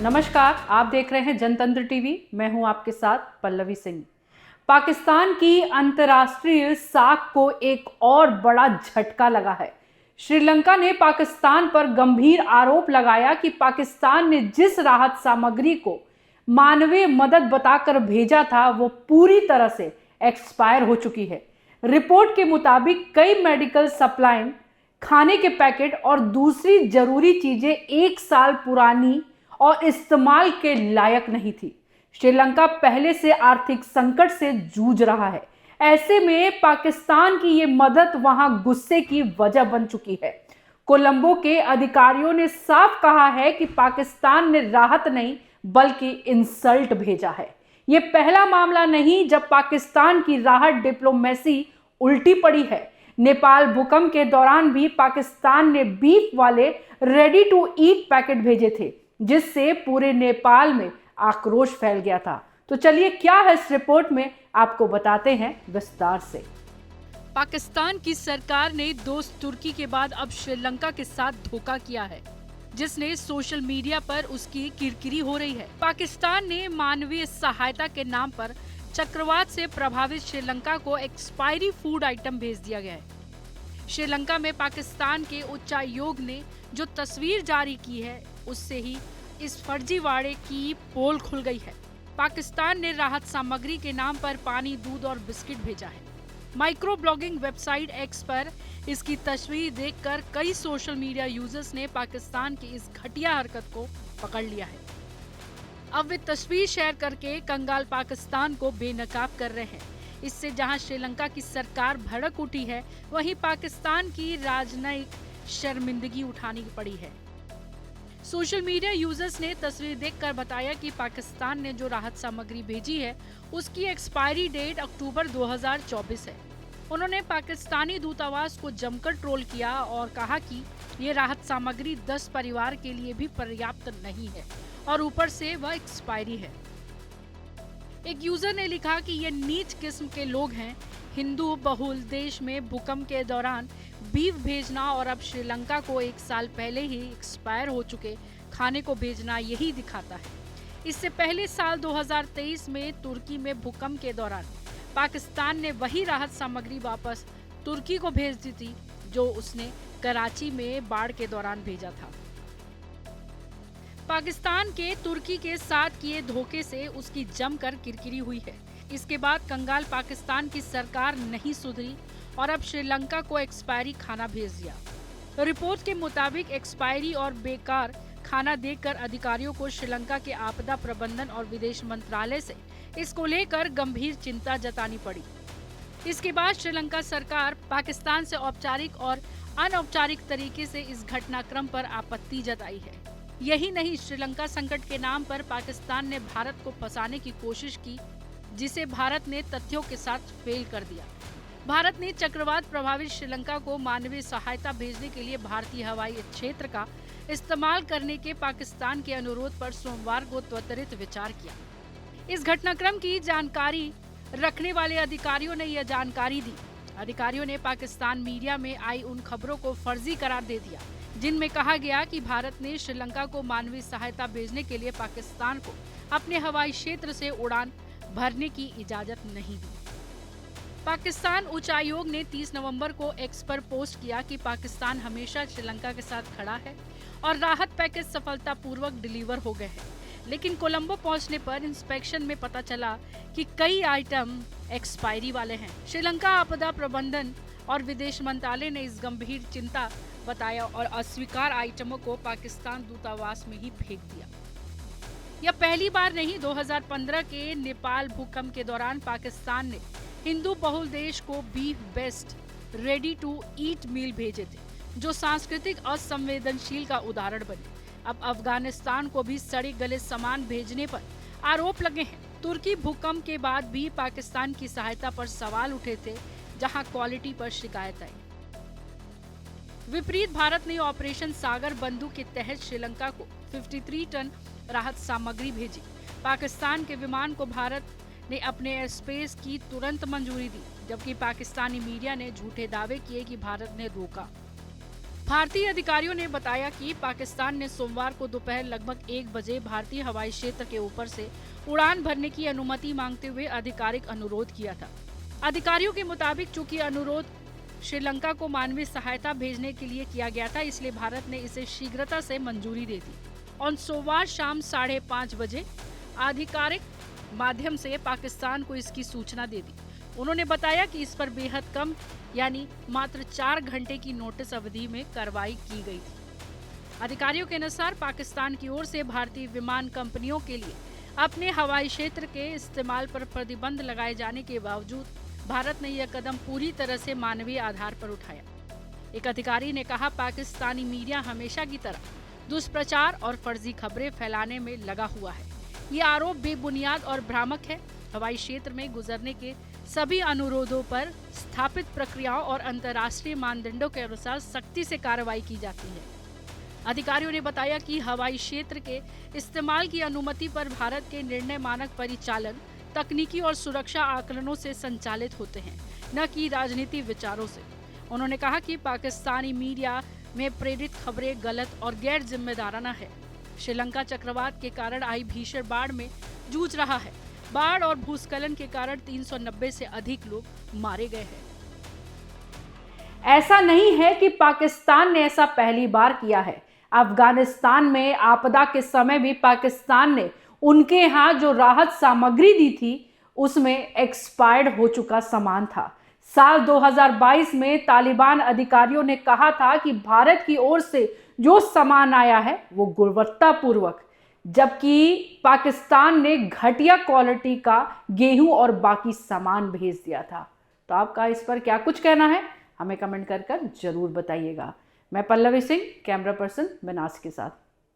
नमस्कार, आप देख रहे हैं जनतंत्र टीवी। मैं हूं आपके साथ पल्लवी सिंह। पाकिस्तान की अंतर्राष्ट्रीय साख को एक और बड़ा झटका लगा है। श्रीलंका ने पाकिस्तान पर गंभीर आरोप लगाया कि पाकिस्तान ने जिस राहत सामग्री को मानवीय मदद बताकर भेजा था वो पूरी तरह से एक्सपायर हो चुकी है। रिपोर्ट के मुताबिक कई मेडिकल सप्लाई, खाने के पैकेट और दूसरी जरूरी चीजें 1 साल पुरानी और इस्तेमाल के लायक नहीं थी। श्रीलंका पहले से आर्थिक संकट से जूझ रहा है। ऐसे में पाकिस्तान की ये मदद वहां गुस्से की वजह बन चुकी है। कोलंबो के अधिकारियों ने साफ कहा है कि पाकिस्तान ने राहत नहीं बल्कि इंसल्ट भेजा है। ये पहला मामला नहीं जब पाकिस्तान की राहत डिप्लोमेसी उल्टी पड़ी है। नेपाल भूकंप के दौरान भी पाकिस्तान ने बीफ वाले रेडी टू ईट पैकेट भेजे थे, जिससे पूरे नेपाल में आक्रोश फैल गया था। तो चलिए क्या है इस रिपोर्ट में, आपको बताते हैं विस्तार से। पाकिस्तान की सरकार ने दोस्त तुर्की के बाद अब श्रीलंका के साथ धोखा किया है, जिसने सोशल मीडिया पर उसकी किरकिरी हो रही है। पाकिस्तान ने मानवीय सहायता के नाम पर चक्रवात से प्रभावित श्रीलंका को एक्सपायरी फूड आइटम भेज दिया गया है। श्रीलंका में पाकिस्तान के उच्चायोग ने जो तस्वीर जारी की है, उससे ही इस फर्जीवाड़े की पोल खुल गई है। पाकिस्तान ने राहत सामग्री के नाम पर पानी, दूध और बिस्किट भेजा है। माइक्रो ब्लॉगिंग वेबसाइट एक्स पर इसकी तस्वीर देखकर कई सोशल मीडिया यूजर्स ने पाकिस्तान की इस घटिया हरकत को पकड़ लिया है। अब वे तस्वीर शेयर करके कंगाल पाकिस्तान को बेनकाब कर रहे हैं। इससे जहां श्रीलंका की सरकार भड़क उठी है, वहीं पाकिस्तान की राजनयिक शर्मिंदगी उठानी पड़ी है। सोशल मीडिया यूजर्स ने तस्वीर देखकर बताया कि पाकिस्तान ने जो राहत सामग्री भेजी है, उसकी एक्सपायरी डेट अक्टूबर 2024 है। उन्होंने पाकिस्तानी दूतावास को जमकर ट्रोल किया और कहा कि ये राहत सामग्री 10 परिवार के लिए भी पर्याप्त नहीं है और ऊपर से वह एक्सपायरी है। एक यूजर ने लिखा कि ये नीच किस्म के लोग हैं। हिंदू बहुल देश में भूकंप के दौरान बीफ भेजना और अब श्रीलंका को 1 साल पहले ही एक्सपायर हो चुके खाने को भेजना यही दिखाता है। इससे पहले साल 2023 में तुर्की में भूकंप के दौरान पाकिस्तान ने वही राहत सामग्री वापस तुर्की को भेज दी थी जो उसने कराची में बाढ़ के दौरान भेजा था। पाकिस्तान के तुर्की के साथ किए धोखे से उसकी जमकर किरकिरी हुई है। इसके बाद कंगाल पाकिस्तान की सरकार नहीं सुधरी और अब श्रीलंका को एक्सपायरी खाना भेज दिया। रिपोर्ट के मुताबिक एक्सपायरी और बेकार खाना देखकर अधिकारियों को श्रीलंका के आपदा प्रबंधन और विदेश मंत्रालय से इसको लेकर गंभीर चिंता जतानी पड़ी। इसके बाद श्रीलंका सरकार पाकिस्तान से औपचारिक और अनौपचारिक तरीके से इस घटनाक्रम पर आपत्ति जताई है। यही नहीं, श्रीलंका संकट के नाम पर पाकिस्तान ने भारत को फंसाने की कोशिश की, जिसे भारत ने तथ्यों के साथ फेल कर दिया। भारत ने चक्रवात प्रभावित श्रीलंका को मानवीय सहायता भेजने के लिए भारतीय हवाई क्षेत्र का इस्तेमाल करने के पाकिस्तान के अनुरोध पर सोमवार को त्वरित विचार किया। इस घटनाक्रम की जानकारी रखने वाले अधिकारियों ने यह जानकारी दी। अधिकारियों ने पाकिस्तान मीडिया में आई उन खबरों को फर्जी करार दे दिया जिनमें कहा गया कि भारत ने श्रीलंका को मानवीय सहायता भेजने के लिए पाकिस्तान को अपने हवाई क्षेत्र से उड़ान भरने की इजाजत नहीं दी। पाकिस्तान उच्चायोग ने 30 नवंबर को एक्स पर पोस्ट किया कि पाकिस्तान हमेशा श्रीलंका के साथ खड़ा है और राहत पैकेज सफलतापूर्वक डिलीवर हो गए हैं। लेकिन कोलंबो पहुंचने पर इंस्पेक्शन में पता चला कि कई आइटम एक्सपायरी वाले हैं। श्रीलंका आपदा प्रबंधन और विदेश मंत्रालय ने इस गंभीर चिंता बताया और अस्वीकार आइटमों को पाकिस्तान दूतावास में ही फेंक दिया। यह पहली बार नहीं, 2015 के नेपाल भूकंप के दौरान पाकिस्तान ने हिंदू बहुल देश को beef based ready to eat meal भेजे थे, जो सांस्कृतिक असंवेदनशील का उदाहरण बने। अब अफगानिस्तान को भी सड़े गले सामान भेजने पर आरोप लगे हैं। तुर्की भूकंप के बाद भी पाकिस्तान की सहायता पर सवाल उठे थे, जहां क्वालिटी पर शिकायत आई। विपरीत भारत ने ऑपरेशन सागर बंधु के तहत श्रीलंका को 53 टन राहत सामग्री भेजी। पाकिस्तान के विमान को भारत ने अपने एयर स्पेस की तुरंत मंजूरी दी, जबकि पाकिस्तानी मीडिया ने झूठे दावे किए कि भारत ने रोका। भारतीय अधिकारियों ने बताया कि पाकिस्तान ने सोमवार को दोपहर लगभग 1 बजे भारतीय हवाई क्षेत्र के ऊपर से उड़ान भरने की अनुमति मांगते हुए आधिकारिक अनुरोध किया था। अधिकारियों के मुताबिक चूंकि अनुरोध श्रीलंका को मानवीय सहायता भेजने के लिए किया गया था, इसलिए भारत ने इसे शीघ्रता से मंजूरी दे दी और सोमवार शाम 5:30 बजे आधिकारिक माध्यम से पाकिस्तान को इसकी सूचना दे दी। उन्होंने बताया कि इस पर बेहद कम यानी मात्र 4 घंटे की नोटिस अवधि में कार्रवाई की गई थी। अधिकारियों के अनुसार पाकिस्तान की ओर से भारतीय विमान कंपनियों के लिए अपने हवाई क्षेत्र के इस्तेमाल पर प्रतिबंध लगाए जाने के बावजूद भारत ने यह कदम पूरी तरह से मानवीय आधार पर उठाया। एक अधिकारी ने कहा, पाकिस्तानी मीडिया हमेशा की तरह दुष्प्रचार और फर्जी खबरें फैलाने में लगा हुआ है। ये आरोप बेबुनियाद और भ्रामक है। हवाई क्षेत्र में गुजरने के सभी अनुरोधों पर स्थापित प्रक्रियाओं और अंतर्राष्ट्रीय मानदंडों के अनुसार सख्ती से कार्रवाई की जाती है। अधिकारियों ने बताया कि हवाई क्षेत्र के इस्तेमाल की अनुमति पर भारत के निर्णय मानक परिचालन, तकनीकी और सुरक्षा आकलनों से संचालित होते हैं, न कि राजनीतिक विचारों से। उन्होंने कहा कि पाकिस्तानी मीडिया में प्रेरित खबरें गलत और गैर जिम्मेदाराना है। श्रीलंका चक्रवात के कारण आई भीषण बाढ़ में जूझ रहा है। बाढ़ और भूस्खलन के कारण 390 से अधिक लोग मारे गए हैं। ऐसा नहीं है कि पाकिस्तान ने ऐसा पहली बार किया है। अफगानिस्तान में आपदा के समय भी पाकिस्तान ने उनके यहाँ जो राहत सामग्री दी थी उसमें एक्सपायर्ड हो चुका सामान था। साल 2022 में तालिबान अधिकारियों ने कहा था कि भारत की ओर से जो सामान आया है वो गुणवत्तापूर्वक, जबकि पाकिस्तान ने घटिया क्वालिटी का गेहूं और बाकी सामान भेज दिया था। तो आपका इस पर क्या कुछ कहना है, हमें कमेंट कर जरूर बताइएगा। मैं पल्लवी सिंह, कैमरा पर्सन बनास के साथ।